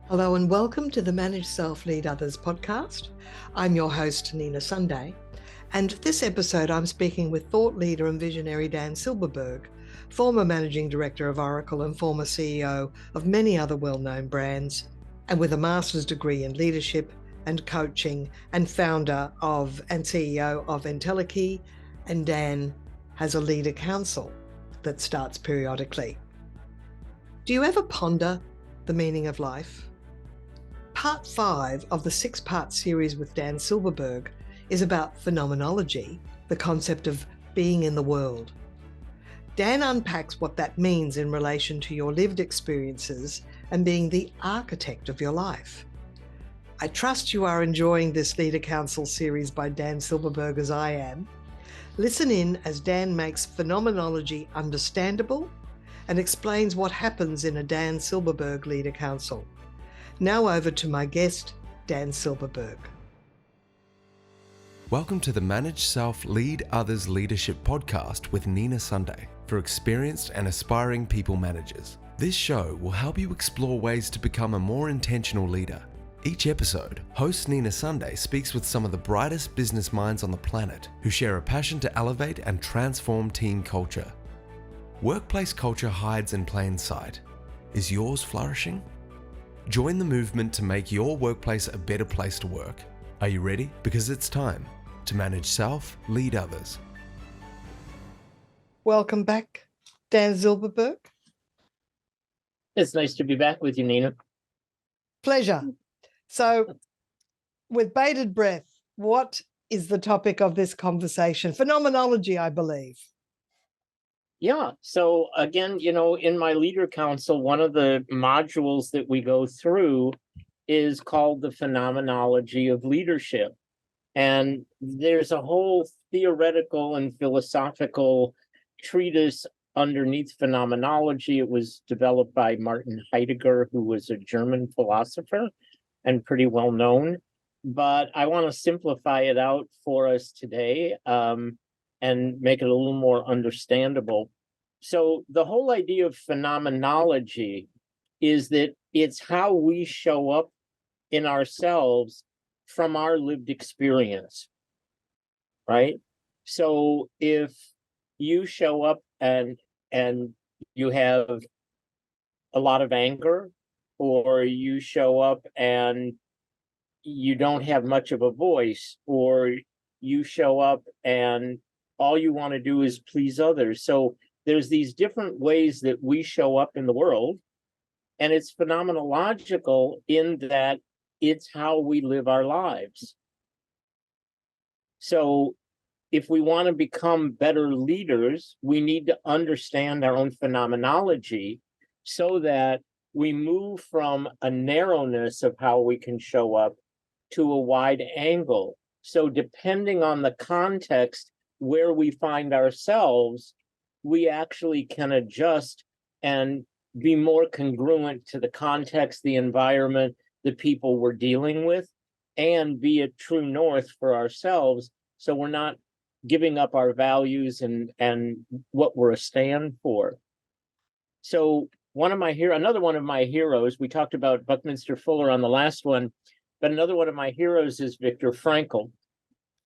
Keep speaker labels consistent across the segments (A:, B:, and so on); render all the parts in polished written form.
A: Hello and welcome to the Manage Self, Lead Others podcast. I'm your host, Nina Sunday, and this episode I'm speaking with thought leader and visionary Dan Silberberg, former managing director of Oracle and former CEO of many other well-known brands, and with a master's degree in leadership and coaching, and founder of and CEO of Untitled. And Dan has a leader council that starts periodically. Do you ever ponder the meaning of life? Part 5 of the 6-part series with Dan Silberberg is about phenomenology, the concept of being in the world. Dan unpacks what that means in relation to your lived experiences and being the architect of your life. I trust you are enjoying this Leader Council series by Dan Silberberg as I am. Listen in as Dan makes phenomenology understandable and explains what happens in a Dan Silberberg Leader Council. Now over to my guest, Dan Silberberg.
B: Welcome to the Manage Self, Lead Others Leadership podcast with Nina Sunday for experienced and aspiring people managers. This show will help you explore ways to become a more intentional leader. Each episode, host Nina Sunday speaks with some of the brightest business minds on the planet who share a passion to elevate and transform team culture. Workplace culture hides in plain sight. Is yours flourishing? Join the movement to make your workplace a better place to work. Are you ready? Because it's time to manage self, lead others.
A: Welcome back, Dan Silberberg.
C: It's nice to be back with you, Nina.
A: Pleasure. So, with bated breath, what is the topic of this conversation? Phenomenology, I believe.
C: Yeah. So again, in my leader council, one of the modules that we go through is called the Phenomenology of Leadership. And there's a whole theoretical and philosophical treatise underneath phenomenology. It was developed by Martin Heidegger, who was a German philosopher and pretty well known. But I want to simplify it out for us today. And make it a little more understandable. So the whole idea of phenomenology is that it's how we show up in ourselves from our lived experience, right? So if you show up and you have a lot of anger, or you show up and you don't have much of a voice, or you show up and all you want to do is please others. So there's these different ways that we show up in the world, and it's phenomenological in that it's how we live our lives. So if we want to become better leaders, we need to understand our own phenomenology so that we move from a narrowness of how we can show up to a wide angle. So depending on the context where we find ourselves, we actually can adjust and be more congruent to the context, the environment, the people we're dealing with, and be a true north for ourselves. So we're not giving up our values and what we're a stand for. So another one of my heroes, we talked about Buckminster Fuller on the last one, but another one of my heroes is Viktor Frankl.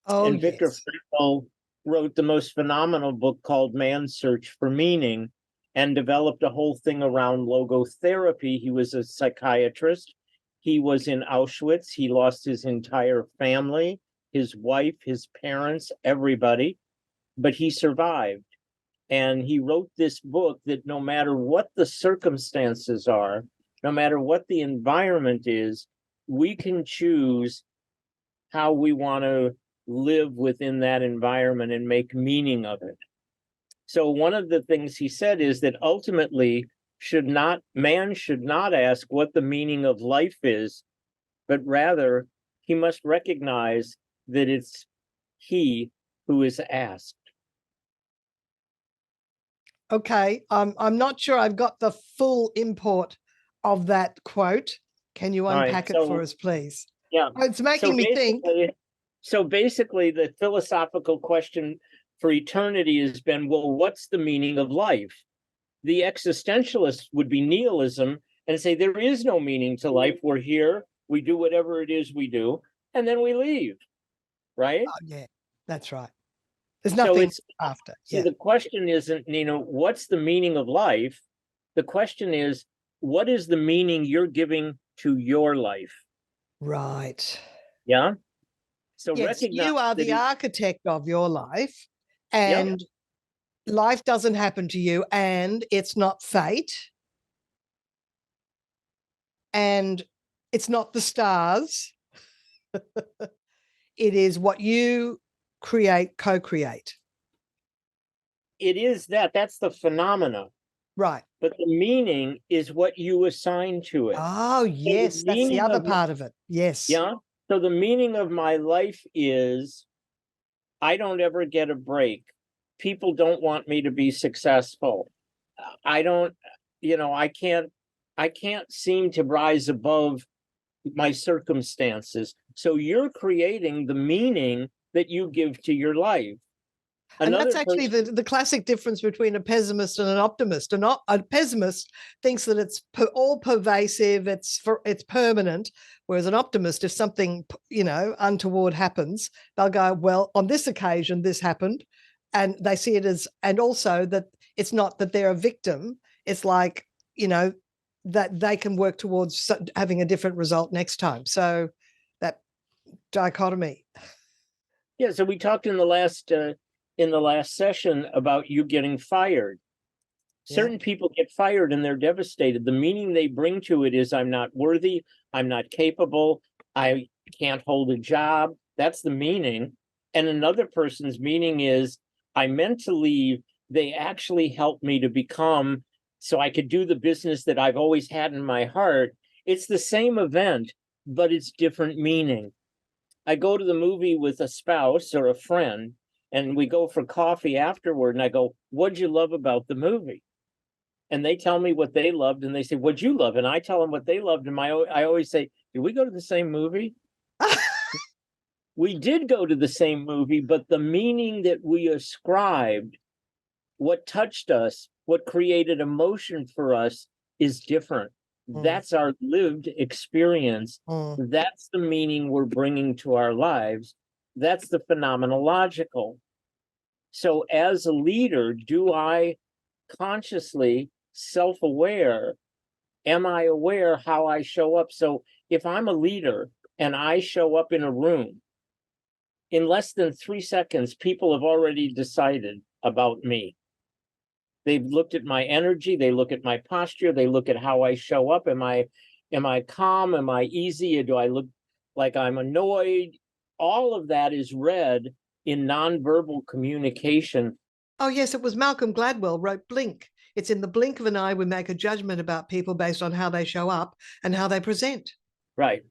C: And Viktor Frankl wrote the most phenomenal book called Man's Search for Meaning and developed a whole thing around logotherapy. He was a psychiatrist. He was in Auschwitz. He lost his entire family, his wife, his parents, everybody, but he survived. And he wrote this book that no matter what the circumstances are, no matter what the environment is, we can choose how we want to live within that environment and make meaning of it. So one of the things he said is that ultimately man should not ask what the meaning of life is, but rather he must recognize that it's he who is asked.
A: Okay, I'm not sure I've got the full import of that quote. Can you unpack it for us, please?
C: Yeah.
A: It's making me think.
C: So basically, the philosophical question for eternity has been, well, what's the meaning of life? The existentialist would be nihilism, and say, there is no meaning to life. We're here, we do whatever it is we do, and then we leave, right?
A: Oh, yeah, that's right. There's
C: So
A: nothing
C: it's,
A: after.
C: see,
A: Yeah.
C: the question isn't, what's the meaning of life? The question is, what is the meaning you're giving to your life?
A: Right.
C: Yeah. So
A: Yes,
C: recognize
A: you are
C: that
A: the architect of your life,
C: yeah,
A: and life doesn't happen to you, and it's not fate, and it's not the stars. It is what you create, co-create.
C: it is that. That's the phenomena.
A: Right.
C: But the meaning is what you assign to it.
A: Oh,
C: So the
A: yes, that's the
C: meaning
A: other
C: of my,
A: part of it. Yes.
C: yeah. So the meaning of my life is I don't ever get a break. People don't want me to be successful. I don't, I can't seem to rise above my circumstances. So you're creating the meaning that you give to your life.
A: And that's
C: Another
A: actually
C: person,
A: the classic difference between a pessimist and an optimist. A pessimist thinks that it's all pervasive, it's permanent, whereas an optimist, if something untoward happens, they'll go, well, on this occasion this happened, and they see it as, and also that it's not that they're a victim. It's like, that they can work towards having a different result next time. So that dichotomy.
C: yeah. So we talked in the last session about you getting fired.
A: Yeah.
C: Certain people get fired and they're devastated. The meaning they bring to it is I'm not worthy, I'm not capable, I can't hold a job. That's the meaning. And another person's meaning is I meant to leave. They actually helped me to become so I could do the business that I've always had in my heart. It's the same event, but it's different meaning. I go to the movie with a spouse or a friend, and we go for coffee afterward, and I go, what'd you love about the movie? And they tell me what they loved, and they say, what'd you love? And I tell them what they loved, and I always say, did we go to the same movie? We did go to the same movie, but the meaning that we ascribed, what touched us, what created emotion for us is different. That's our lived experience. That's the meaning we're bringing to our lives. That's the phenomenological. So as a leader, do I consciously self-aware, am I aware how I show up? So if I'm a leader and I show up in a room, in less than 3 seconds, people have already decided about me. They've looked at my energy, they look at my posture, they look at how I show up. Am I calm? Am I easy? Or do I look like I'm annoyed? All of that is read in nonverbal communication.
A: Oh, yes, it was Malcolm Gladwell wrote Blink. It's in the blink of an eye we make a judgment about people based on how they show up and how they present.
C: Right.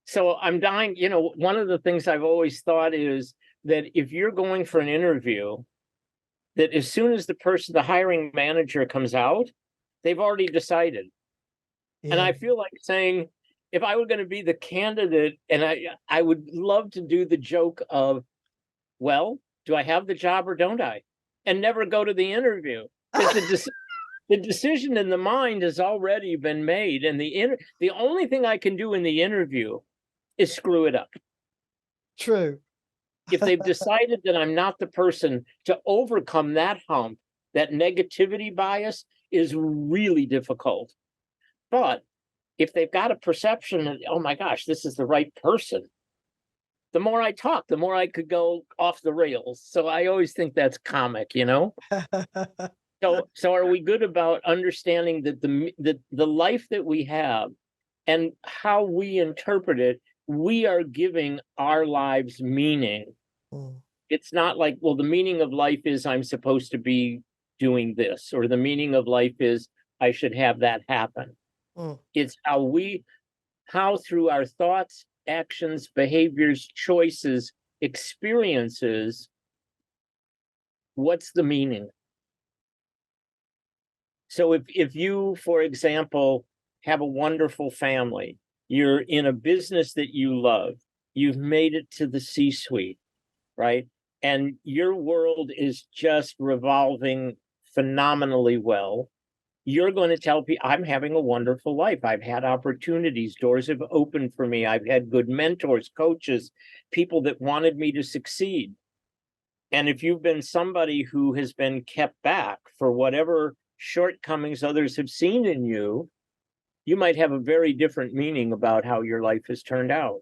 C: So I'm dying, one of the things I've always thought is that if you're going for an interview, that as soon as the hiring manager comes out, they've already decided.
A: Yeah.
C: And I feel like saying, if I were going to be the candidate, and I would love to do the joke of, well, do I have the job or don't I? And never go to the interview. Because the decision in the mind has already been made. And the only thing I can do in the interview is screw it up.
A: True.
C: If they've decided that I'm not the person to overcome that hump, that negativity bias is really difficult. But if they've got a perception that, oh my gosh, this is the right person, the more I talk, the more I could go off the rails. So I always think that's comic, So are we good about understanding that the life that we have and how we interpret it, we are giving our lives meaning. It's not like, well, the meaning of life is I'm supposed to be doing this, or the meaning of life is I should have that happen. It's how through our thoughts, actions, behaviors, choices, experiences, what's the meaning? So if you, for example, have a wonderful family, you're in a business that you love, you've made it to the C-suite, right? And your world is just revolving phenomenally well. you're going to tell people, I'm having a wonderful life. I've had opportunities. Doors have opened for me. I've had good mentors, coaches, people that wanted me to succeed. And if you've been somebody who has been kept back for whatever shortcomings others have seen in you, you might have a very different meaning about how your life has turned out.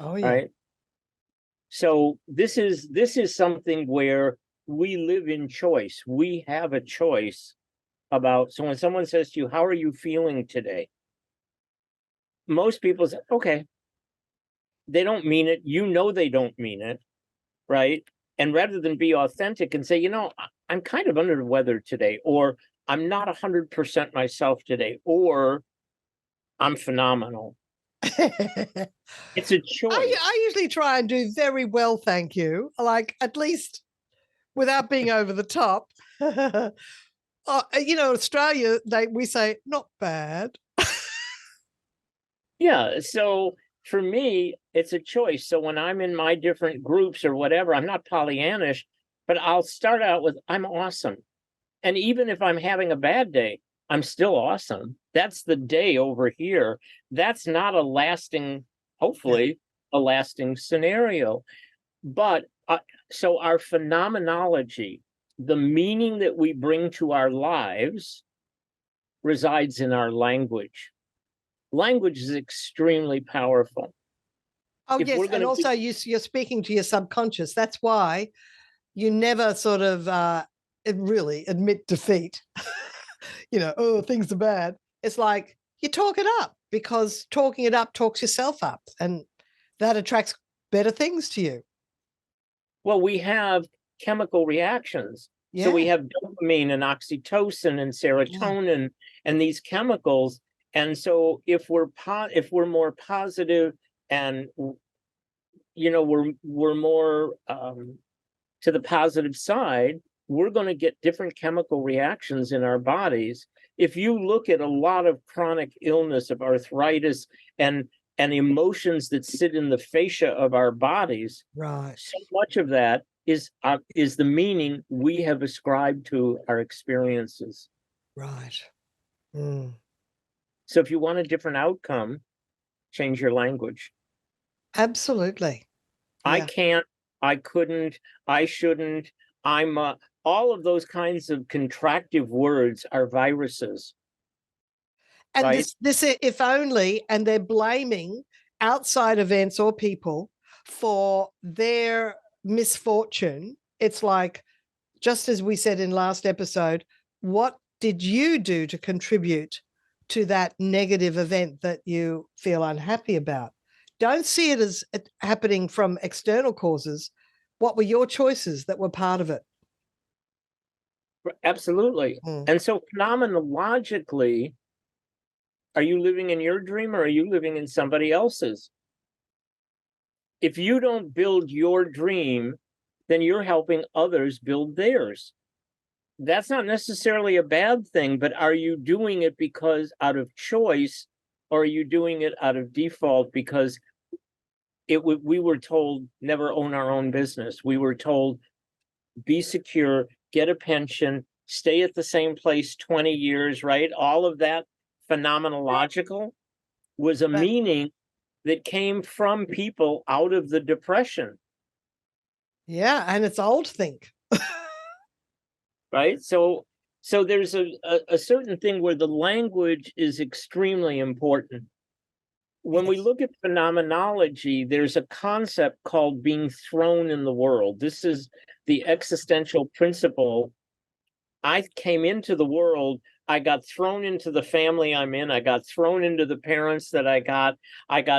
A: Oh, yeah.
C: Right. So this is something where we live in choice. We have a choice about, so when someone says to you, how are you feeling today? Most people say, okay. They don't mean it. You know, they don't mean it. Right. And rather than be authentic and say, I'm kind of under the weather today, or I'm not 100% myself today, or I'm phenomenal. It's a choice.
A: I usually try and do very well, thank you. Like, at least without being over the top. Australia, we say not bad.
C: Yeah. So for me, it's a choice. So when I'm in my different groups or whatever, I'm not Pollyannish, but I'll start out with, I'm awesome. And even if I'm having a bad day, I'm still awesome. That's the day over here. That's not a lasting, hopefully, a lasting scenario. But so our phenomenology, the meaning that we bring to our lives, resides in our language. Language is extremely powerful.
A: Oh, yes. And also you're speaking to your subconscious. That's why you never sort of really admit defeat. Oh, things are bad. It's like you talk it up, because talking it up talks yourself up, and that attracts better things to you.
C: Well, we have chemical reactions. Yeah. So we have dopamine and oxytocin and serotonin and these chemicals. And so if we're more positive and we're more to the positive side, we're going to get different chemical reactions in our bodies. If you look at a lot of chronic illness, of arthritis and emotions that sit in the fascia of our bodies,
A: right,
C: so much of that is the meaning we have ascribed to our experiences.
A: Right. Mm.
C: So if you want a different outcome, change your language.
A: Absolutely.
C: Yeah. I can't, I couldn't, I shouldn't, I'm all of those kinds of contractive words are viruses.
A: And
C: right?
A: this if only, and they're blaming outside events or people for their misfortune. It's like, just as we said in last episode, what did you do to contribute to that negative event that you feel unhappy about? Don't see it as happening from external causes. What were your choices that were part of it?
C: Absolutely. And so phenomenologically, are you living in your dream or are you living in somebody else's? If you don't build your dream, then you're helping others build theirs. That's not necessarily a bad thing, but are you doing it because out of choice, or are you doing it out of default because we were told never own our own business? We were told be secure, get a pension, stay at the same place 20 years, right? All of that phenomenological was a meaning that came from people out of the Depression.
A: Yeah, and it's old think.
C: Right? So there's a certain thing where the language is extremely important. When we look at phenomenology, there's a concept called being thrown in the world. This is the existential principle. I came into the world, I got thrown into the family I'm in, I got thrown into the parents that I got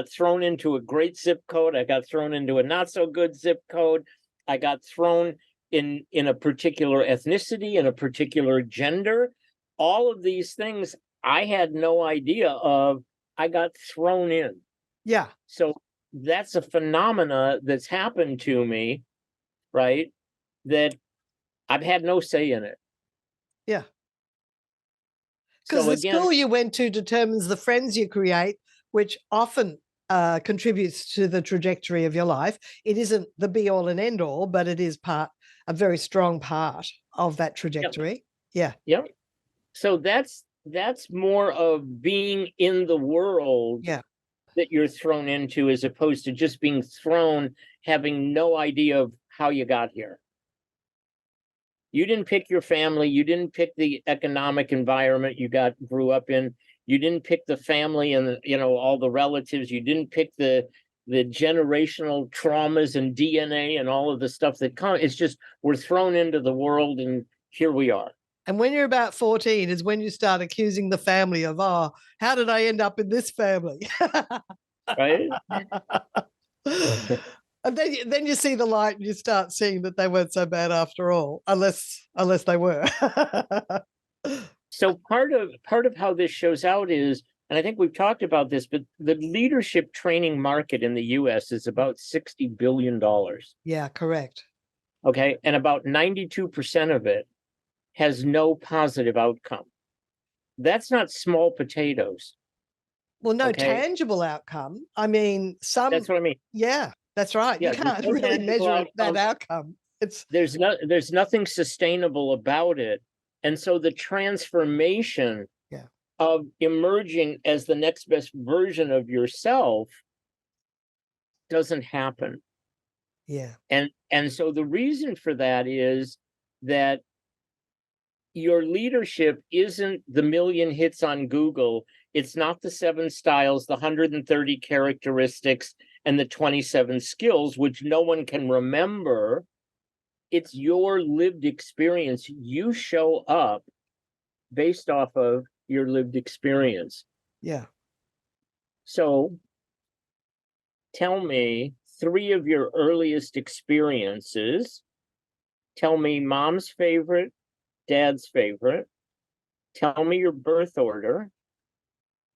C: thrown into a great zip code, I got thrown into a not so good zip code, I got thrown in a particular ethnicity, in a particular gender. All of these things I had no idea of. I got thrown in.
A: Yeah.
C: So that's a phenomena that's happened to me, right? That I've had no say in it.
A: Yeah. Because the school you went to determines the friends you create, which often contributes to the trajectory of your life. It isn't the be all and end all, but it is a very strong part of that trajectory.
C: Yep.
A: Yeah.
C: Yep. So that's more of being in the world
A: Yeah.
C: that you're thrown into, as opposed to just being thrown, having no idea of how you got here. You didn't pick your family. You didn't pick the economic environment you grew up in. You didn't pick the family and all the relatives. You didn't pick the generational traumas and DNA and all of the stuff that comes. It's just we're thrown into the world, and here we are.
A: And when you're about 14 is when you start accusing the family of, oh, how did I end up in this family?
C: Right?
A: And then you see the light and you start seeing that they weren't so bad after all, unless they were.
C: So part of how this shows out is, and I think we've talked about this, but the leadership training market in the US is about $60 billion.
A: Yeah, correct.
C: Okay. And about 92% of it has no positive outcome. That's not small potatoes.
A: Well, no
C: Okay?
A: tangible outcome. I mean,
C: That's what I mean.
A: Yeah, that's right.
C: Yeah,
A: You can't really measure that outcome.
C: There's nothing sustainable about it. And so the transformation of emerging as the next best version of yourself doesn't happen.
A: Yeah.
C: And so the reason for that is that your leadership isn't the million hits on Google. It's not the 7 styles, the 130 characteristics, and the 27 skills, which no one can remember. It's your lived experience. You show up based off of your lived experience.
A: Yeah.
C: So tell me 3 of your earliest experiences. Tell me mom's favorite, dad's favorite. Tell me your birth order.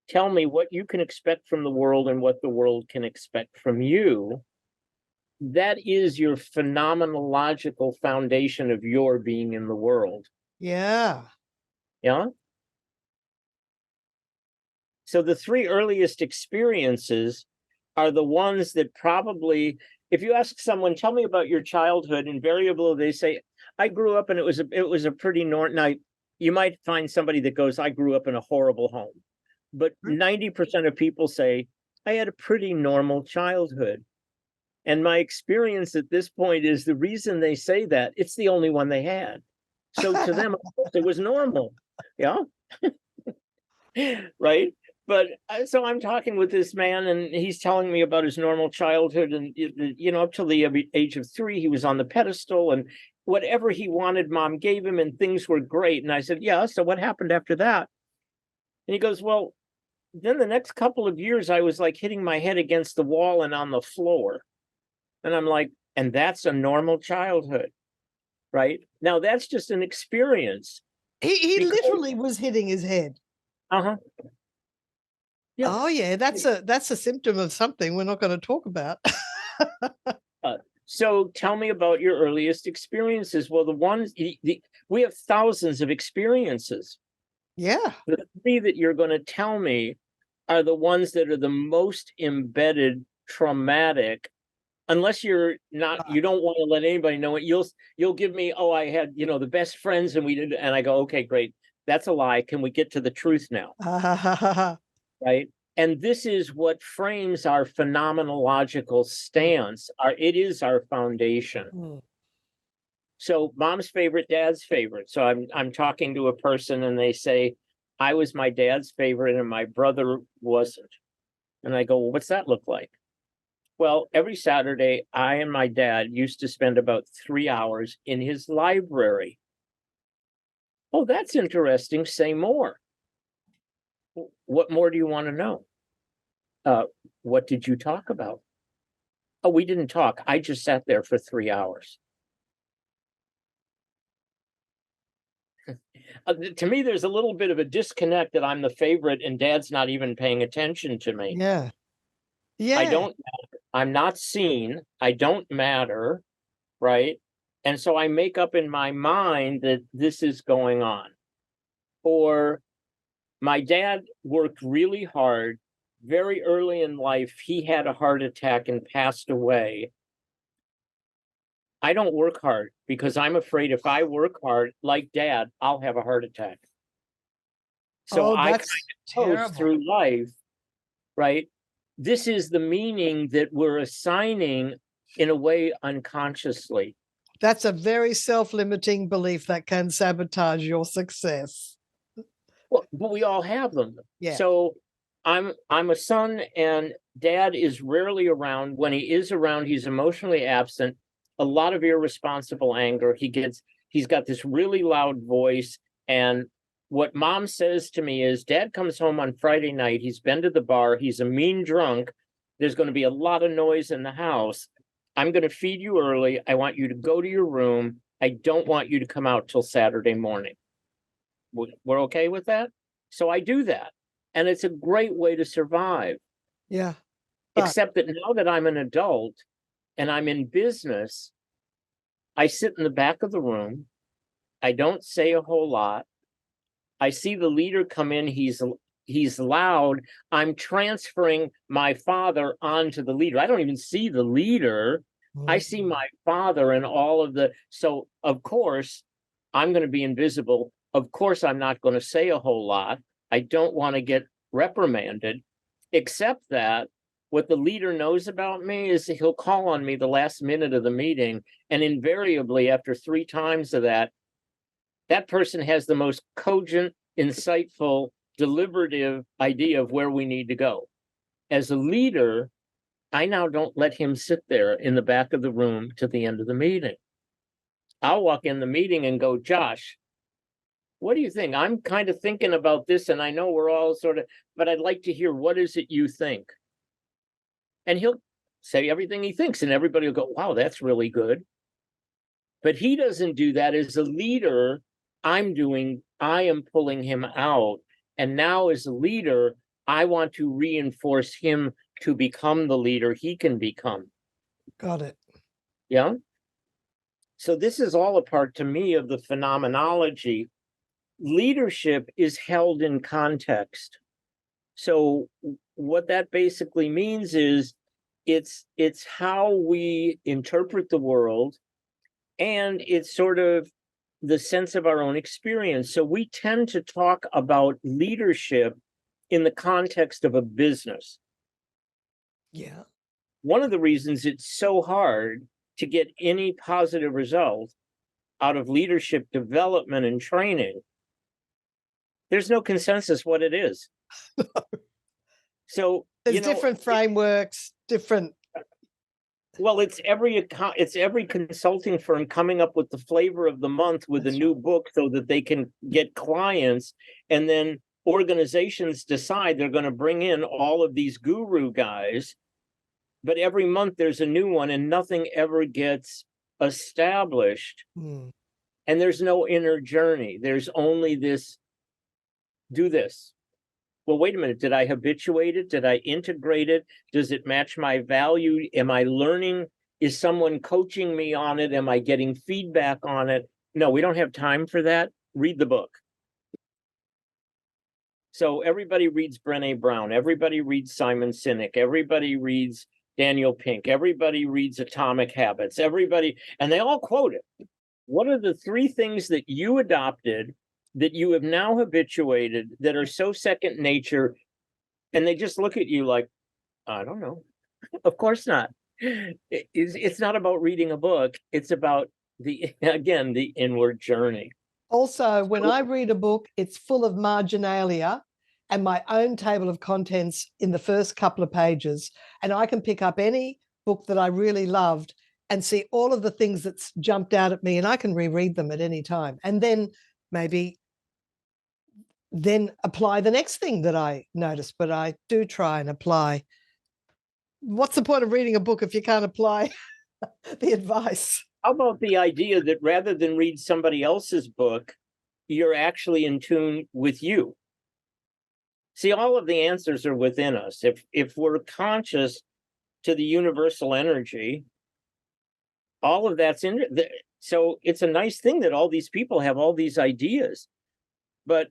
C: Tell me what you can expect from the world and what the world can expect from you. That is your phenomenological foundation of your being in the world.
A: Yeah.
C: Yeah. So the 3 earliest experiences are the ones that probably, if you ask someone, tell me about your childhood, invariably they say, I grew up and it was a pretty normal. Now, you might find somebody that goes, I grew up in a horrible home. But 90% of people say, I had a pretty normal childhood. And my experience at this point is the reason they say that, it's the only one they had. So to them, of course, it was normal. Yeah. Right. But so I'm talking with this man and he's telling me about his normal childhood. And, up till the age of 3, he was on the pedestal and whatever he wanted, mom gave him and things were great. And I said, yeah. So what happened after that? And he goes, well, then the next couple of years, I was like hitting my head against the wall and on the floor. And I'm like, and that's a normal childhood, right? Now, that's just an experience.
A: He literally was hitting his head.
C: Uh-huh.
A: Yeah. Oh, yeah, that's a symptom of something we're not going to talk about.
C: So tell me about your earliest experiences. Well, we have thousands of experiences.
A: Yeah.
C: The 3 that you're going to tell me are the ones that are the most embedded, traumatic, unless you don't want to let anybody know it. You'll give me, oh, I had, the best friends and we did, and I go, okay, great. That's a lie. Can we get to the truth now? Right. And this is what frames our phenomenological stance. It is our foundation. So mom's favorite, dad's favorite. So I'm talking to a person and they say, I was my dad's favorite and my brother wasn't. And I go, well, what's that look like? Well, every Saturday, I and my dad used to spend about 3 hours in his library. Oh, that's interesting. Say more. What more do you want to know? What did you talk about? Oh, we didn't talk. I just sat there for 3 hours. To me, there's a little bit of a disconnect that I'm the favorite and dad's not even paying attention to me.
A: Yeah. Yeah.
C: I don't matter. I'm not seen. I don't matter. Right. And so I make up in my mind that this is going on. Or my dad worked really hard. Very early in life, he had a heart attack and passed away. I don't work hard because I'm afraid if I work hard like dad, I'll have a heart attack. So
A: Oh,
C: I kind
A: that's
C: of coast
A: terrible.
C: through life, right? This is the meaning that we're assigning in a way unconsciously.
A: That's a very self-limiting belief that can sabotage your success.
C: Well, but we all have them.
A: Yeah.
C: So I'm a son, and dad is rarely around. When he is around, he's emotionally absent, a lot of irresponsible anger. He's got this really loud voice. And what mom says to me is, dad comes home on Friday night, he's been to the bar, he's a mean drunk, there's going to be a lot of noise in the house. I'm going to feed you early. I want you to go to your room. I don't want you to come out till Saturday morning. We're okay with that? So I do that. And it's a great way to survive.
A: Yeah. But
C: Except that now that I'm an adult and I'm in business, I sit in the back of the room. I don't say a whole lot. I see the leader come in. He's loud. I'm transferring my father onto the leader. I don't even see the leader. I see my father and all of the. So, of course, I'm going to be invisible. Of course, I'm not going to say a whole lot. I don't want to get reprimanded, except that what the leader knows about me is he'll call on me the last minute of the meeting. And invariably, after 3 times of that, that person has the most cogent, insightful, deliberative idea of where we need to go. As a leader, I now don't let him sit there in the back of the room to the end of the meeting. I'll walk in the meeting and go, Josh, what do you think? I'm kind of thinking about this, and I know we're all sort of, but I'd like to hear, what is it you think? And he'll say everything he thinks, and everybody will go, wow, that's really good. But he doesn't do that. As a leader, I am pulling him out. And now as a leader, I want to reinforce him to become the leader he can become.
A: got it.
C: Yeah. So this is all a part to me of the phenomenology. Leadership is held in context. So what that basically means is it's how we interpret the world, and it's sort of the sense of our own experience. So we tend to talk about leadership in the context of a business.
A: Yeah.
C: One of the reasons it's so hard to get any positive result out of leadership development and training, there's no consensus what it is. So
A: There's different frameworks, different.
C: Well, it's every consulting firm coming up with the flavor of the month with
A: That's
C: a new book so that they can get clients, and then organizations decide they're going to bring in all of these guru guys, but every month there's a new one and nothing ever gets established. And there's no inner journey. There's only this, do this. Well, wait a minute. Did I habituate it? Did I integrate it? Does it match my value? Am I learning? Is someone coaching me on it? Am I getting feedback on it? No, we don't have time for that. Read the book. So everybody reads Brené Brown. Everybody reads Simon Sinek. Everybody reads Daniel Pink. Everybody reads Atomic Habits. Everybody, and they all quote it. What are the 3 things that you adopted that you have now habituated that are so second nature, and they just look at you like, I don't know. Of course not. It's not about reading a book. It's about the inward journey.
A: Also, when I read a book, it's full of marginalia and my own table of contents in the first couple of pages. And I can pick up any book that I really loved and see all of the things that's jumped out at me, and I can reread them at any time. And then maybe apply the next thing that I noticed, but I do try and apply. What's the point of reading a book if you can't apply the advice?
C: How about the idea that rather than read somebody else's book, you're actually in tune with you? See, all of the answers are within us. If we're conscious to the universal energy, all of that's in it. So it's a nice thing that all these people have all these ideas, but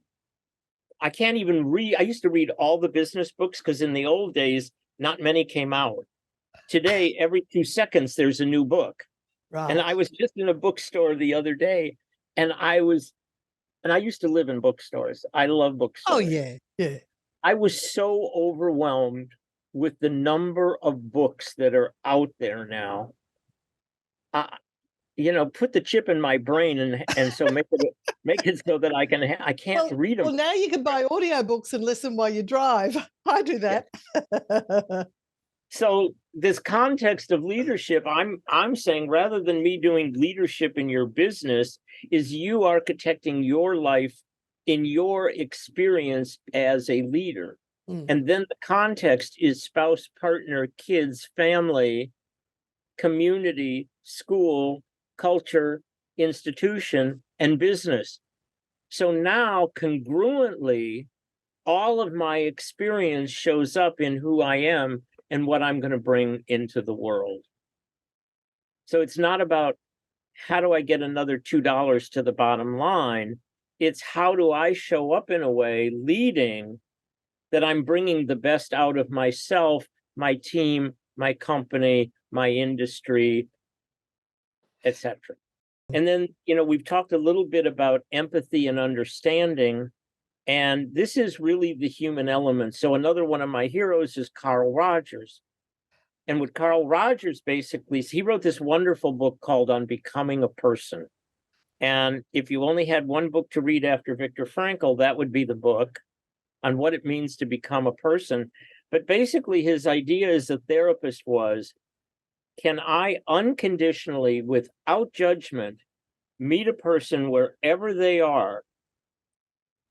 C: I can't even read. I used to read all the business books because in the old days, not many came out. Today, every 2 seconds, there's a new book.
A: Right.
C: And I was just in a bookstore the other day, and I was and I used to live in bookstores. I love
A: Oh,
C: bookstores.
A: yeah. Yeah.
C: I was so overwhelmed with the number of books that are out there now. Put the chip in my brain and so make it so that I can't
A: Well,
C: read them.
A: well, now you can buy audiobooks and listen while you drive. I do
C: Yeah.
A: that.
C: So this context of leadership, I'm saying, rather than me doing leadership in your business, is you architecting your life in your experience as a leader.
A: Mm.
C: And then the context is spouse, partner, kids, family, community, school, culture, institution, and business. So now, congruently, all of my experience shows up in who I am and what I'm going to bring into the world. So it's not about how do I get another $2 to the bottom line. It's how do I show up in a way leading that I'm bringing the best out of myself, my team, my company, my industry, etc. And then, we've talked a little bit about empathy and understanding, and this is really the human element. So another one of my heroes is Carl Rogers. And what Carl Rogers basically, he wrote this wonderful book called On Becoming a Person. And if you only had one book to read after Viktor Frankl, that would be the book on what it means to become a person. But basically, his idea as a therapist was, can I unconditionally, without judgment, meet a person wherever they are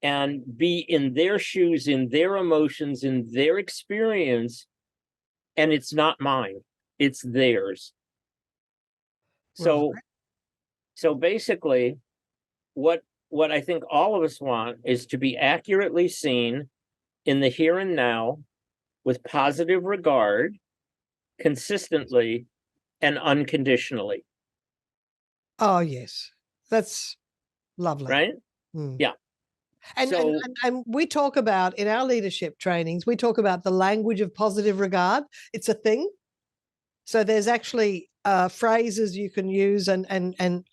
C: and be in their shoes, in their emotions, in their experience, and it's not mine, it's theirs. So,
A: Right.
C: so basically, what I think all of us want is to be accurately seen in the here and now with positive regard, consistently and unconditionally.
A: Oh, yes. That's lovely.
C: Right?
A: Mm.
C: Yeah.
A: And, and,
C: So
A: and and we talk about in our leadership trainings, we talk about the language of positive regard. It's a thing. So there's actually phrases you can use and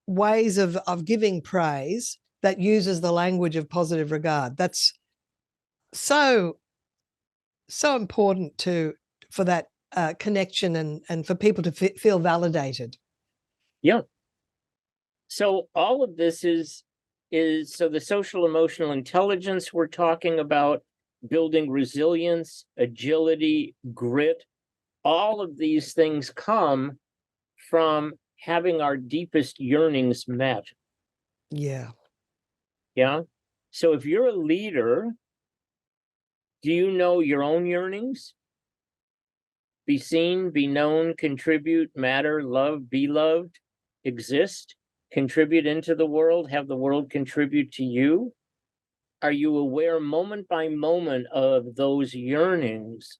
A: ways of giving praise that uses the language of positive regard. That's so important for that connection and for people to feel validated.
C: yeah. So all of this is so the social emotional intelligence we're talking about, building resilience, agility, grit, all of these things come from having our deepest yearnings met.
A: Yeah.
C: Yeah. So if you're a leader, do you know your own yearnings? Be seen, be known, contribute, matter, love, be loved, exist, contribute into the world, have the world contribute to you? Are you aware moment by moment of those yearnings?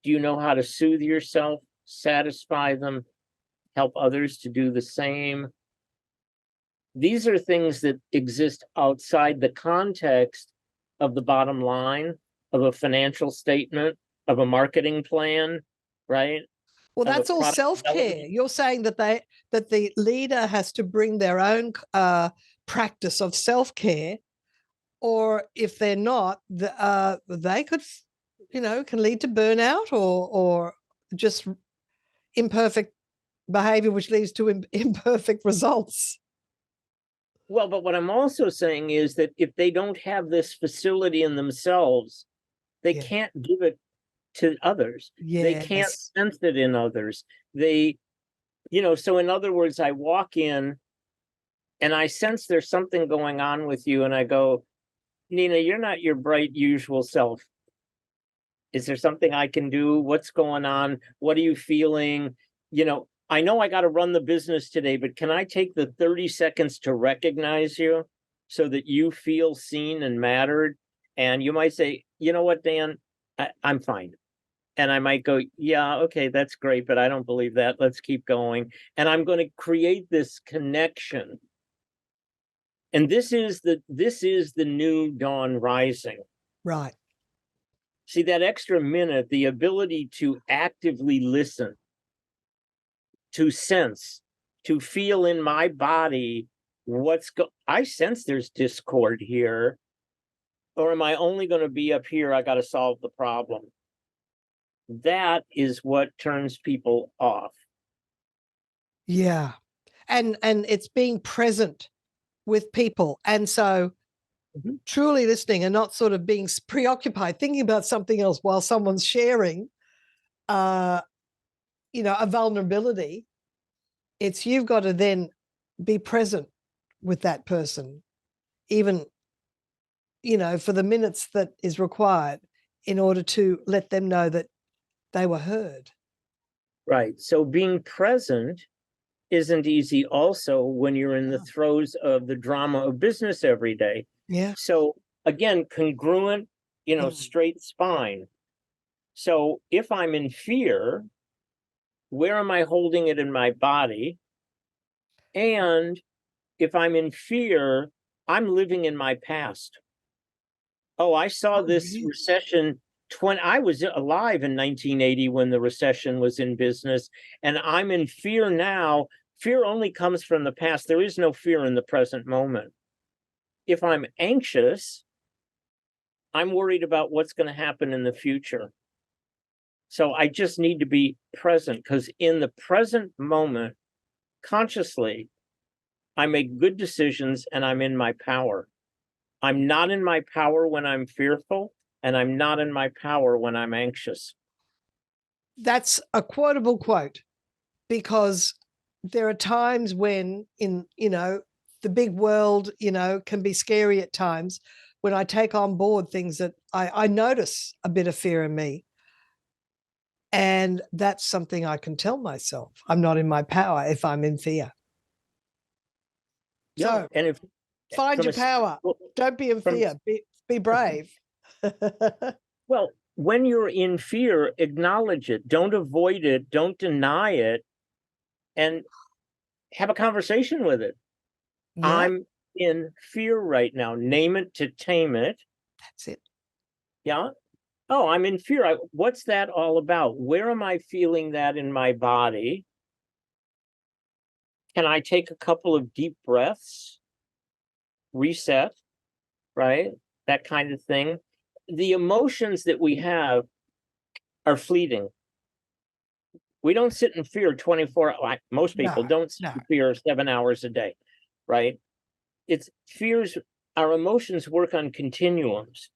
C: Do you know how to soothe yourself, satisfy them, help others to do the same? These are things that exist outside the context of the bottom line, of a financial statement, of a marketing plan, right?
A: Well,
C: Of a
A: that's all
C: product
A: self-care.
C: development.
A: You're saying that the leader has to bring their own practice of self-care, or if they're not, they could, can lead to burnout or just imperfect behavior, which leads to imperfect results.
C: Well, but what I'm also saying is that if they don't have this facility in themselves, they
A: Yeah.
C: can't give it to others. They can't
A: Yes.
C: sense it in others. So in other words, I walk in and I sense there's something going on with you, and I go, Nina, you're not your bright usual self. Is there something I can do? What's going on? What are you feeling? I know I got to run the business today, but can I take the 30 seconds to recognize you so that you feel seen and mattered? And you might say, you know what, Dan, I'm fine. And I might go, yeah, okay, that's great, but I don't believe that. Let's keep going. And I'm going to create this connection. And this is the new dawn rising.
A: Right.
C: See, that extra minute, the ability to actively listen, to sense, to feel in my body I sense there's discord here, or am I only going to be up here? I got to solve the problem. That is what turns people off.
A: Yeah. And it's being present with people. And so truly listening and not sort of being preoccupied, thinking about something else while someone's sharing, a vulnerability. It's you've got to then be present with that person, even, for the minutes that is required in order to let them know that they were heard.
C: Right. So being present isn't easy also when you're in the throes of the drama of business every day.
A: Yeah.
C: So again, congruent, straight spine. So if I'm in fear, where am I holding it in my body? And if I'm in fear, I'm living in my past. Oh, I saw this
A: really?
C: recession I was alive in 1980 when the recession was in business, and I'm in fear now. Fear only comes from the past. There is no fear in the present moment. If I'm anxious, I'm worried about what's going to happen in the future. So I just need to be present, because in the present moment, consciously, I make good decisions and I'm in my power. I'm not in my power when I'm fearful, and I'm not in my power when I'm anxious.
A: That's a quotable quote, because there are times when in, the big world, can be scary at times, when I take on board things that I notice a bit of fear in me. And that's something I can tell myself. I'm not in my power if I'm in fear.
C: Yeah,
A: So
C: and if
A: find your power. Don't be in fear. Be brave.
C: Well, when you're in fear, acknowledge it. Don't avoid it. Don't deny it. And have a conversation with it.
A: Yeah,
C: I'm in fear right now. Name it to tame it.
A: that's it.
C: Yeah. Oh, I'm in fear. What's that all about? Where am I feeling that in my body? Can I take a couple of deep breaths? Reset, right? That kind of thing. The emotions that we have are fleeting. We don't sit in fear 24 hours. Most people don't sit in fear 7 hours a day, right? It's fears. Our emotions work on continuums.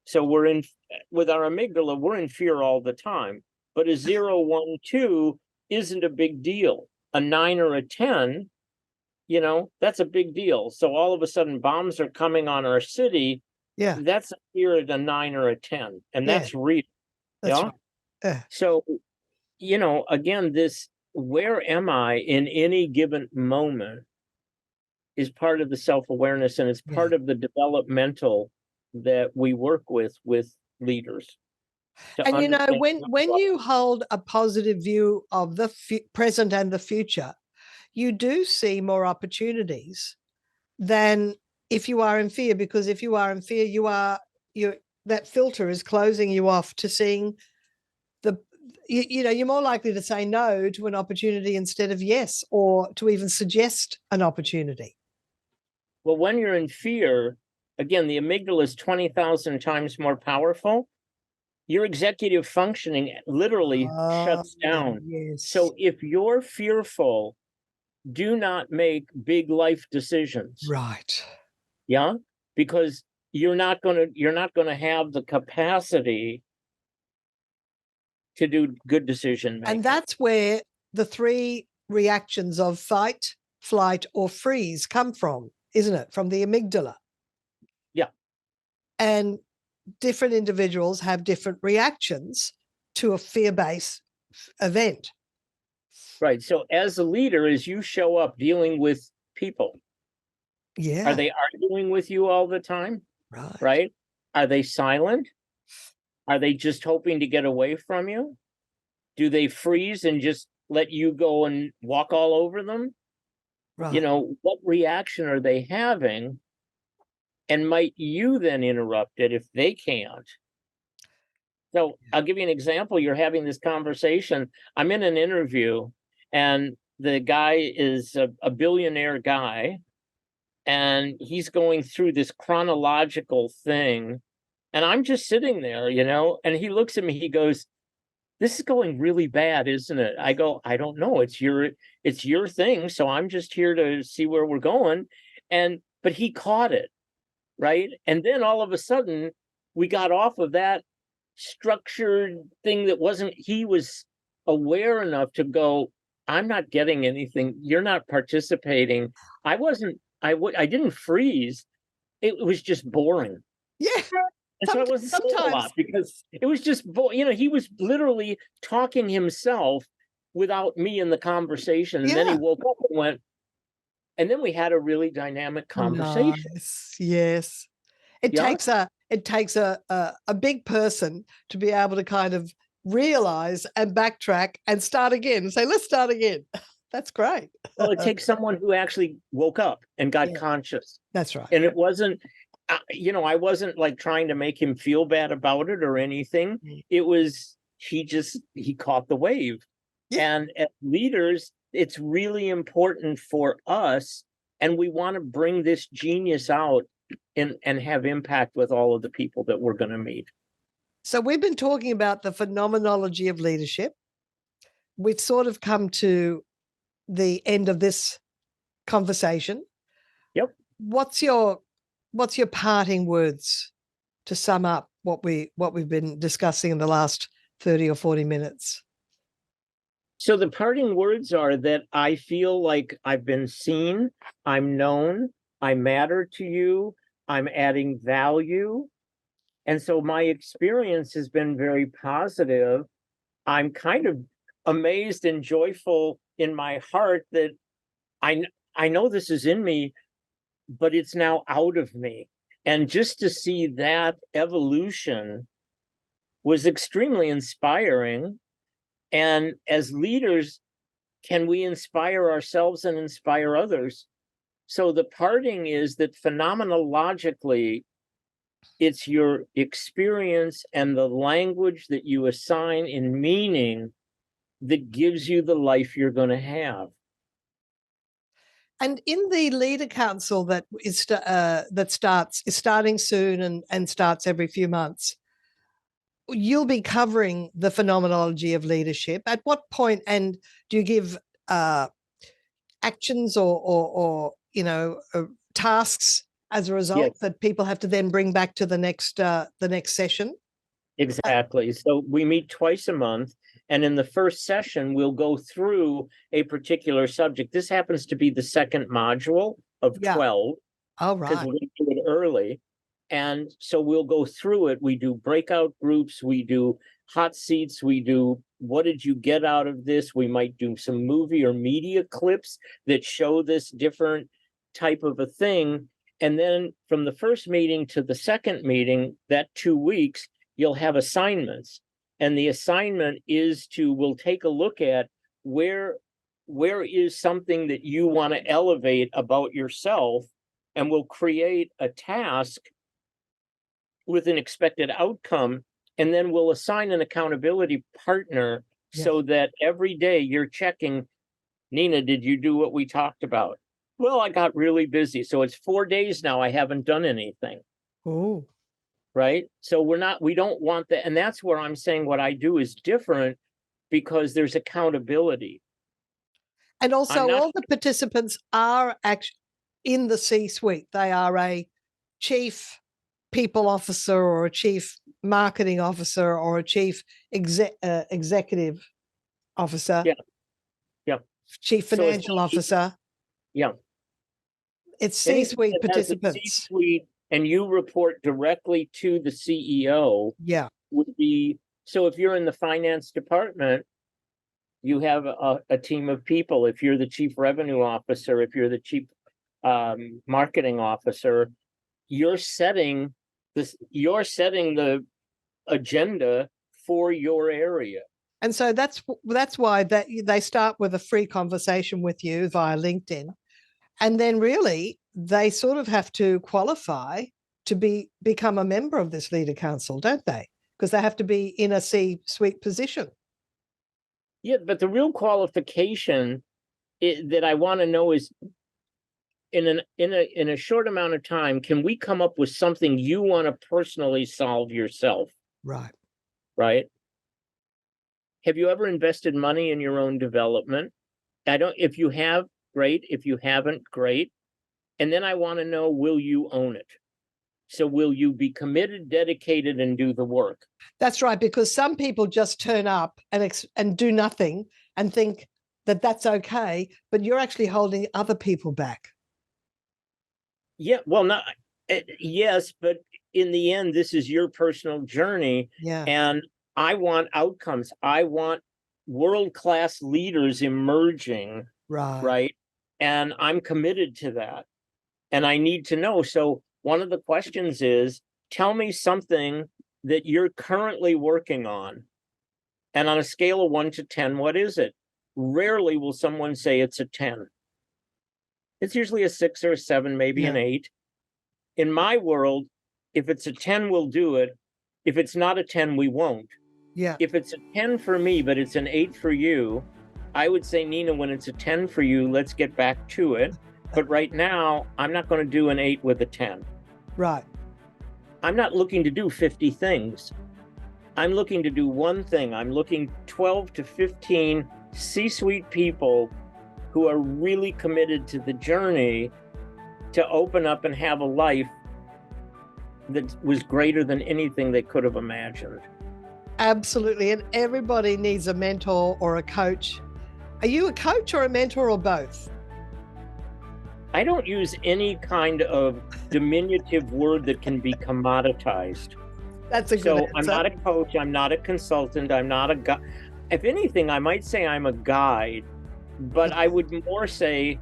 C: So with our amygdala, we're in fear all the time. But a 0, 1, 2 isn't a big deal. A 9 or a 10, that's a big deal. So all of a sudden bombs are coming on our city.
A: Yeah.
C: That's a fear at a 9 or a 10. And that's real.
A: That's right.
C: So, again, this where am I in any given moment is part of the self-awareness, and it's part of the developmental that we work with leaders.
A: And when you hold a positive view of the present and the future, you do see more opportunities than if you are in fear, because if you are in fear, that filter is closing you off to seeing you're more likely to say no to an opportunity instead of yes, or to even suggest an opportunity.
C: Well, when you're in fear, again, the amygdala is 20,000 times more powerful. Your executive functioning literally shuts down.
A: Yes.
C: So if you're fearful, do not make big life decisions.
A: Right.
C: Yeah, because you're not going to have the capacity to do good decision making.
A: And that's where the 3 reactions of fight, flight, or freeze come from, isn't it? From the amygdala.
C: Yeah.
A: And different individuals have different reactions to a fear-based event.
C: Right. So as a leader, as you show up dealing with people, are they arguing with you all the time? Right? Are they silent? Are they just hoping to get away from you? Do they freeze and just let you go and walk all over them?
A: Right.
C: What reaction are they having? And might you then interrupt it if they can't? So I'll give you an example. You're having this conversation. I'm in an interview, and the guy is a billionaire guy, and he's going through this chronological thing, and I'm just sitting there, and he looks at me, he goes, "This is going really bad, isn't it?" I go, "I don't know. It's your thing, so I'm just here to see where we're going." But he caught it, right? And then all of a sudden, we got off of that structured thing he was aware enough to go, "I'm not getting anything. You're not participating." I didn't freeze. It was just boring.
A: Yeah.
C: And so I wasn't saying a lot because it was just, he was literally talking himself without me in the conversation. And then he woke up and went, and then we had a really dynamic conversation.
A: Nice. Yes. It takes a big person to be able to kind of realize and backtrack and start again and say, let's start again. That's great.
C: Well, it takes someone who actually woke up and got conscious.
A: That's right.
C: And it wasn't, I wasn't like trying to make him feel bad about it or anything. It was, he caught the wave. Yeah. And as leaders, it's really important for us, and we want to bring this genius out and have impact with all of the people that we're going to meet.
A: So we've been talking about the phenomenology of leadership. We've sort of come to the end of this conversation.
C: Yep.
A: What's your parting words to sum up what we've been discussing in the last 30 or 40 minutes?
C: So the parting words are that I feel like I've been seen, I'm known, I matter to you, I'm adding value. And so my experience has been very positive. I'm kind of amazed and joyful in my heart that I know this is in me, but it's now out of me. And just to see that evolution was extremely inspiring. And as leaders, can we inspire ourselves and inspire others? So the parting is that phenomenologically, it's your experience and the language that you assign in meaning that gives you the life you're going to have.
A: And in the Leader Council that is starting soon and starts every few months, you'll be covering the phenomenology of leadership. At what point, and do you give actions or tasks as a result that people have to then bring back to the next session?
C: Exactly. So we meet twice a month, and in the first session, we'll go through a particular subject. This happens to be the second module of 12.
A: All right.
C: Because we're going to do it early. And so we'll go through it. We do breakout groups. We do hot seats. We do, what did you get out of this? We might do some movie or media clips that show this different type of a thing. And then from the first meeting to the second meeting, that 2 weeks, you'll have assignments. And the assignment is we'll take a look at where is something that you want to elevate about yourself, and we'll create a task with an expected outcome, and then we'll assign an accountability partner so that every day you're checking, Nina, did you do what we talked about? Well, I got really busy. So it's 4 days now I haven't done anything.
A: Oh.
C: Right? So we don't want that. And that's where I'm saying what I do is different, because there's accountability.
A: And also all the participants are actually in the C-suite. They are a chief people officer or a chief marketing officer or a chief executive officer.
C: Yeah.
A: Chief financial officer.
C: Yeah.
A: It's C-suite participants.
C: C-suite, and you report directly to the CEO.
A: Yeah.
C: Would be, so if you're in the finance department, you have a team of people. If you're the chief revenue officer, if you're the chief marketing officer, you're setting the agenda for your area.
A: And so that's why they start with a free conversation with you via LinkedIn. And then really they sort of have to qualify to become a member of this Leader Council, don't they? Because they have to be in a C-suite position.
C: Yeah, but the real qualification that I want to know is, in a short amount of time, can we come up with something you want to personally solve yourself?
A: Right.
C: Right? Have you ever invested money in your own development? If you have, great. If you haven't, great. And then I want to know, will you own it? So will you be committed, dedicated, and do the work?
A: That's right, because some people just turn up and do nothing and think that that's okay, but you're actually holding other people back.
C: Yeah, well, yes, but in the end, this is your personal journey.
A: Yeah.
C: And I want outcomes. I want world-class leaders emerging, right? And I'm committed to that. And I need to know. So one of the questions is, tell me something that you're currently working on. And on a scale of 1 to 10, what is it? Rarely will someone say it's a 10. It's usually a 6 or a 7, maybe an 8. In my world, if it's a 10, we'll do it. If it's not a 10, we won't.
A: Yeah.
C: If it's a 10 for me, but it's an 8 for you, I would say, Nina, when it's a 10 for you, let's get back to it. But right now, I'm not going to do an 8 with a 10.
A: Right.
C: I'm not looking to do 50 things. I'm looking to do one thing. I'm looking 12 to 15 C-suite people who are really committed to the journey to open up and have a life that was greater than anything they could have imagined.
A: Absolutely. And everybody needs a mentor or a coach. Are you a coach or a mentor or both?
C: I don't use any kind of diminutive word that can be commoditized.
A: That's a good answer.
C: I'm not a coach. I'm not a consultant. I'm not a guide. If anything, I might say I'm a guide, but I would more say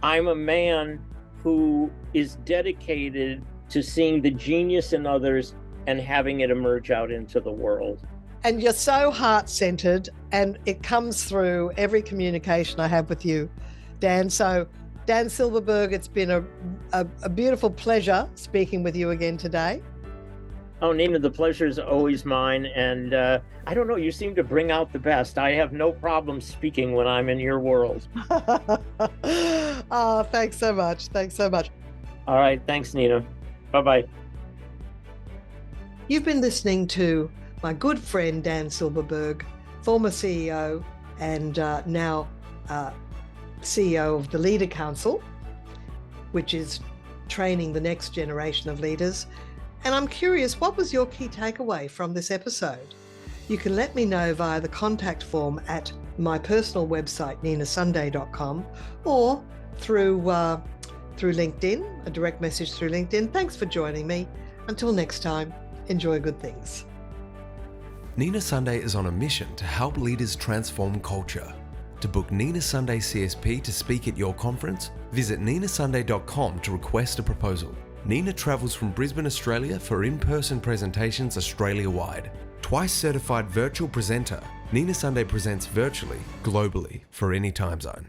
C: I'm a man who is dedicated to seeing the genius in others and having it emerge out into the world.
A: And you're so heart-centered, and it comes through every communication I have with you, Dan. So Dan Silberberg, it's been a beautiful pleasure speaking with you again today.
C: Oh, Nina, the pleasure is always mine. And I don't know, you seem to bring out the best. I have no problem speaking when I'm in your world.
A: Oh, thanks so much. Thanks so much.
C: All right. Thanks, Nina. Bye-bye.
A: You've been listening to my good friend, Dan Silberberg, former CEO and now CEO of the Leader Council, which is training the next generation of leaders. And I'm curious, what was your key takeaway from this episode? You can let me know via the contact form at my personal website, ninasunday.com, or through LinkedIn, a direct message through LinkedIn. Thanks for joining me. Until next time, enjoy good things.
B: Nina Sunday is on a mission to help leaders transform culture. To book Nina Sunday CSP to speak at your conference, visit ninasunday.com to request a proposal. Nina travels from Brisbane, Australia for in-person presentations Australia-wide. Twice certified virtual presenter, Nina Sunday presents virtually, globally, for any time zone.